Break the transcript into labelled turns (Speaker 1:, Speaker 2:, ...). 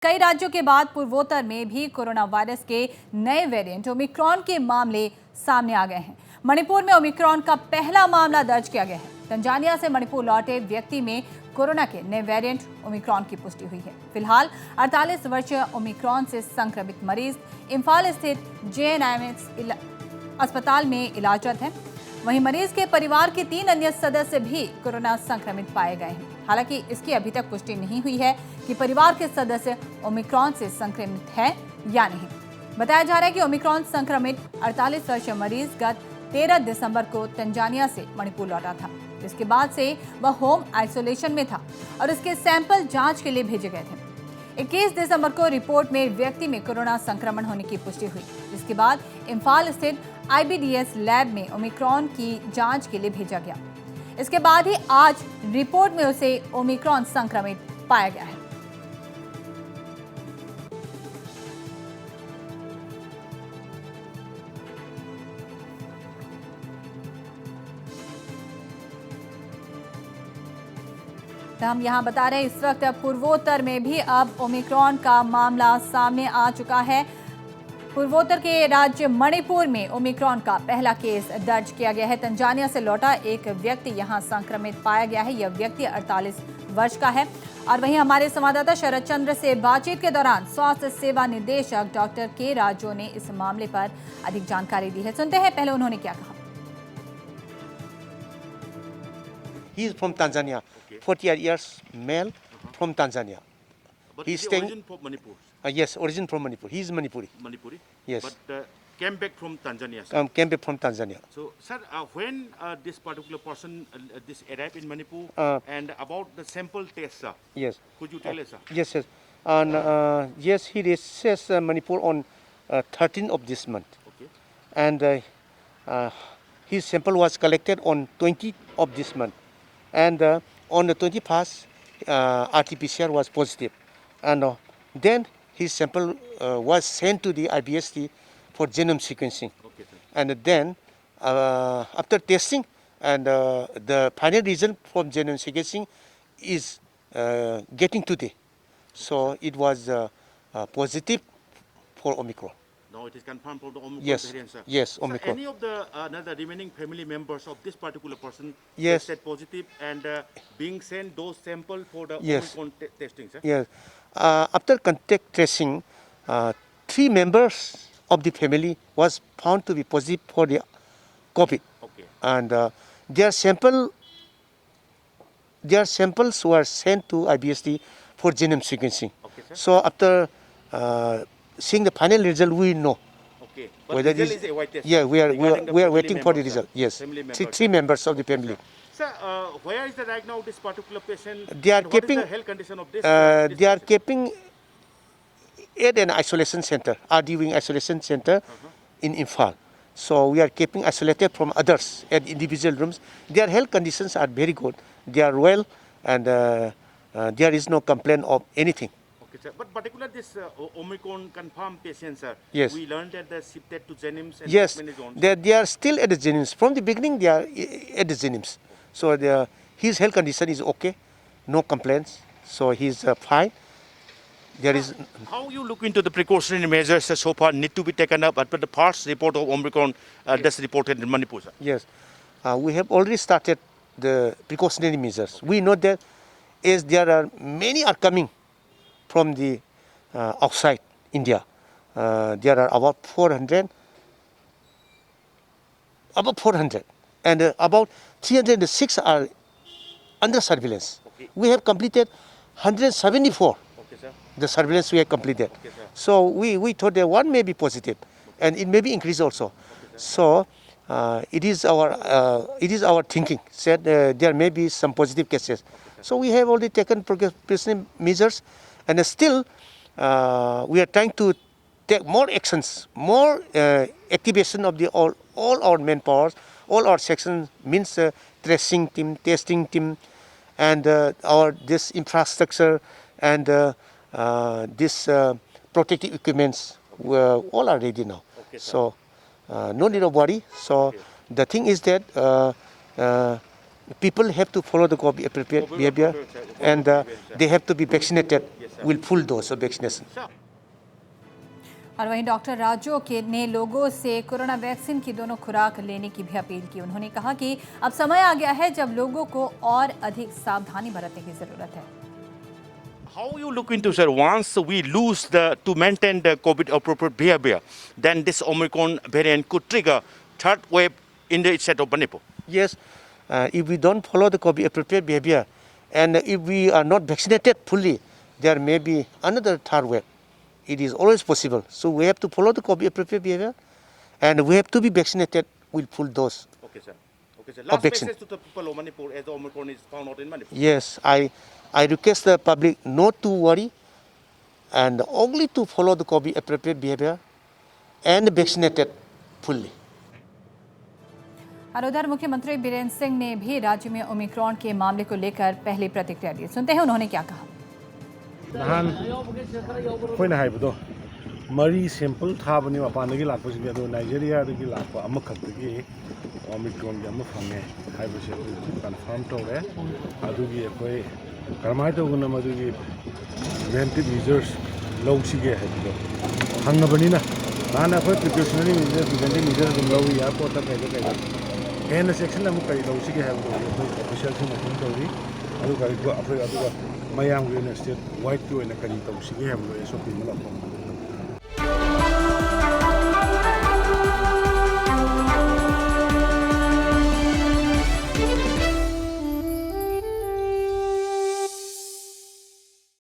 Speaker 1: कई राज्यों के बाद पूर्वोत्तर में भी कोरोना वायरस के नए वेरिएंट ओमिक्रॉन के मामले सामने आ गए हैं। मणिपुर में ओमिक्रॉन का पहला मामला दर्ज किया गया है। तंजानिया से मणिपुर लौटे व्यक्ति में कोरोना के नए वेरिएंट ओमिक्रॉन की पुष्टि हुई है। फिलहाल 48 वर्षीय ओमिक्रॉन से संक्रमित मरीज इम्फाल स्थित JNIMS अस्पताल में इलाजरत है। वहीं मरीज के परिवार के 3 अन्य सदस्य भी कोरोना संक्रमित पाए गए हैं। हालांकि इसकी अभी तक पुष्टि नहीं हुई है कि परिवार के सदस्य ओमिक्रॉन से संक्रमित है या नहीं। बताया जा रहा है कि ओमिक्रॉन संक्रमित 48 वर्षीय मरीज गत 13 दिसंबर को तंजानिया से मणिपुर लौटा था। इसके बाद से वह होम आइसोलेशन में था और इसके सैंपल जांच के लिए भेजे गए थे। 21 दिसंबर को रिपोर्ट में व्यक्ति में कोरोना संक्रमण होने की पुष्टि हुई, जिसके बाद इम्फाल स्थित IBDS लैब में ओमिक्रॉन की जांच के लिए भेजा गया। इसके बाद ही आज रिपोर्ट में उसे ओमिक्रॉन संक्रमित पाया गया है। तो हम यहां बता रहे हैं इस वक्त पूर्वोत्तर में भी अब ओमिक्रॉन का मामला सामने आ चुका है। पूर्वोत्तर के राज्य मणिपुर में ओमिक्रॉन का पहला केस दर्ज किया गया है। तंजानिया से लौटा एक व्यक्ति यहां संक्रमित पाया गया है। यह व्यक्ति 48 वर्ष का है। और वहीं हमारे संवाददाता शरद चंद्र से बातचीत के दौरान स्वास्थ्य सेवा निदेशक डॉक्टर के राजू ने इस मामले पर अधिक जानकारी दी है। सुनते हैं पहले उन्होंने क्या कहा।
Speaker 2: He is from Tanzania, 48 years male from Tanzania.
Speaker 3: But
Speaker 2: He's
Speaker 3: is he
Speaker 2: staying.
Speaker 3: origin from Manipur?
Speaker 2: Yes, origin from Manipur. He is Manipuri.
Speaker 3: Manipuri?
Speaker 2: Yes.
Speaker 3: But came back from Tanzania, sir.
Speaker 2: Came back from Tanzania.
Speaker 3: So, sir, when this particular person this arrived in Manipur and about the sample test, sir,
Speaker 2: Yes.
Speaker 3: could you tell us, sir?
Speaker 2: Yes, yes. And yes, he reaches Manipur on 13th of this month.
Speaker 3: Okay.
Speaker 2: And his sample was collected on 20th of this month. And on the 21st, RT-PCR was positive. And then his sample was sent to the IBST for genome sequencing.
Speaker 3: Okay, sir.
Speaker 2: And then after testing, and the final result from genome sequencing is getting today. So it was positive for Omicron.
Speaker 3: Now it is confirmed for the Omicron
Speaker 2: Yes,
Speaker 3: variant, sir.
Speaker 2: yes,
Speaker 3: Sir,
Speaker 2: Omicron.
Speaker 3: any of the another remaining family members of this particular person
Speaker 2: Yes.
Speaker 3: tested positive and being sent those sample for the
Speaker 2: Yes.
Speaker 3: Omicron testing, sir?
Speaker 2: Yes. After contact tracing, 3 members of the family was found to be positive for the COVID.
Speaker 3: Okay.
Speaker 2: And their samples were sent to IBST for genome sequencing.
Speaker 3: Okay, sir.
Speaker 2: So after seeing the final result, we know
Speaker 3: Okay. But
Speaker 2: whether
Speaker 3: result
Speaker 2: this.
Speaker 3: is awaited, sir,
Speaker 2: Yeah, we are
Speaker 3: regarding the family
Speaker 2: waiting for the
Speaker 3: members, sir.
Speaker 2: result. Yes,
Speaker 3: Family
Speaker 2: three
Speaker 3: members,
Speaker 2: three
Speaker 3: sir.
Speaker 2: members of the family.
Speaker 3: Sir, where is the right now this particular patient?
Speaker 2: They are
Speaker 3: and what is
Speaker 2: keeping.
Speaker 3: the health condition of this?
Speaker 2: They are
Speaker 3: patient?
Speaker 2: keeping at an isolation center, RD Wing Isolation Center in Imphal. So we are keeping isolated from others at individual rooms. Their health conditions are very good. They are well, and there is no complaint of anything.
Speaker 3: Okay, sir. But particularly this Omicron confirmed patients, sir.
Speaker 2: Yes.
Speaker 3: We learned that they shifted to Jennings and
Speaker 2: Yes,
Speaker 3: many zones.
Speaker 2: they are still at the Jennings. From the beginning, they are at the Jennings. So his health condition is okay, no complaints. So he's fine. There is.
Speaker 3: How you look into the precautionary measures so far need to be taken up after the first report of Omicron that's reported in Manipur, sir?
Speaker 2: Yes, we have already started the precautionary measures. We know that as there are many are coming from the outside India, there are about 400, and about 306 are under surveillance.
Speaker 3: Okay.
Speaker 2: We have completed 174.
Speaker 3: Okay, sir.
Speaker 2: The surveillance we have completed.
Speaker 3: Okay, sir.
Speaker 2: So we thought that one may be positive, and it may be increased also. So it is our thinking said there may be some positive cases. So we have already taken precautionary measures, and still we are trying to take more actions, more activation of the all our manpowers, all our sections, means tracing team, testing team, and this infrastructure and this protective equipments all are ready now.
Speaker 3: Okay, sir.
Speaker 2: So no need of worry. So the thing is that people have to follow the appropriate behavior, and they have to be vaccinated.
Speaker 3: Yes, sir.
Speaker 2: will full dose of vaccination.
Speaker 1: और वहीं doctor Raju के ने लोगों से corona vaccine की दोनों खुराक लेने की भी अपील की। उन्होंने कहा कि अब समय आ गया है जब लोगों को और अधिक सावधानी बरतने की जरूरत है।
Speaker 3: How you look into, sir, once we lose to maintain the COVID appropriate behavior, then this Omicron variant could trigger third wave in the state of Manipur.
Speaker 2: Yes, if we don't follow the COVID appropriate behavior, and if we are not vaccinated fully, there may be another third wave. It is always possible. So we have to follow the COVID appropriate behavior, and we have to be vaccinated with full dose.
Speaker 3: Okay, sir. Okay, sir.
Speaker 2: Of
Speaker 3: Last
Speaker 2: vaccine.
Speaker 3: message to the people of Manipur as the Omicron is found out in Manipur.
Speaker 2: Yes, I request the public not to worry and only to follow the COVID appropriate behavior and vaccinated fully.
Speaker 1: और उधर मुख्यमंत्री बीरेंद्र सिंह ने भी राज्य में Omicron के मामले को लेकर पहली प्रतिक्रिया दी। सुनते हैं उन्होंने क्या कहा।
Speaker 4: नहान कोई हाइबदो मरी सैंपल थाबनी मपानदगी लाखपसिंग अदो नाइजेरियादगी लाखपा अमखक्तगी ओमिक्रॉन के अम फंगे हाइबसे कन्फर्म तौरे अदुगी अखोय करमाय तौगुना मदुगी प्रिवेंटिव मेजर्स लौसिगे हाइबदो हंगबनिना नाना अखोय प्रिकॉशनरी मेजर्स प्रिवेंटिव मेजर्स दम लौ एयरपोर्ट तक कैदा हेन सेक्शन अमु कई लौसिगे हाइबदो अखोय ऑफिशियल सिंग मफुन तौरी अदुगा अखोय अदुगा मयाम स्टेट वाइड की करी तौसिगे हाइबदो एसओपी मला